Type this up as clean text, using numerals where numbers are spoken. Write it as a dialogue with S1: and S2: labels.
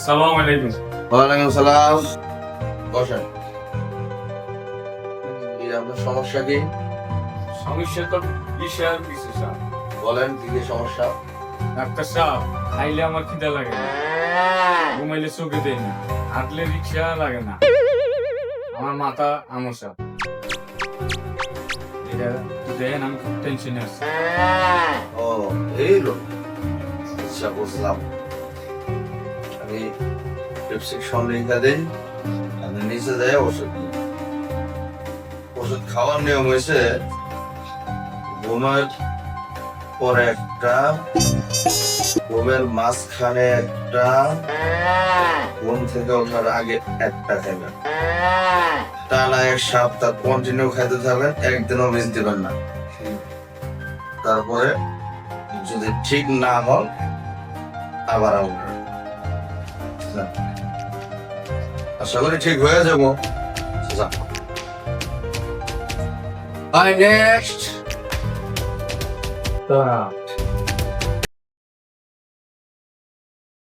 S1: আসসালামু আলাইকুম।
S2: ওয়ালাইকুম সালাম। বসেন। এই আপনার সমস্যা কি?
S1: সমস্যা তো বিশাল কিছু স্যার।
S2: বলেন কি কি সমস্যা?
S1: ডাক্তার সাহেব, খাইলে আমার খিদা লাগে না, ঘুমাইলে চোখে দেয় না, হাঁটলে রিক্সা লাগে না, আমার মাথা আমসা। এটা দেখেন আমি খুব টেনশনে আছি।
S2: ও এই লোক, আচ্ছা বুঝলাম। আমি প্রেসক্রিপশন লিখে দিই, আপনি নিচে যায় ওষুধ নিন। ওষুধ খাওয়ার নিয়ম হয়েছে ঘুমের পরে একটা, ঘুমের মাঝখানে একটা, ঘুম থেকে ওঠার আগে একটা খাবেন। টানা 1 সপ্তাহ কন্টিনিউ খাইতে থাকবেন, একদিনও মিস দিবেন না। তারপরে যদি ঠিক না হন আবার আসবেন। আশা করি ঠিক হয়ে যাবো। নেক্সট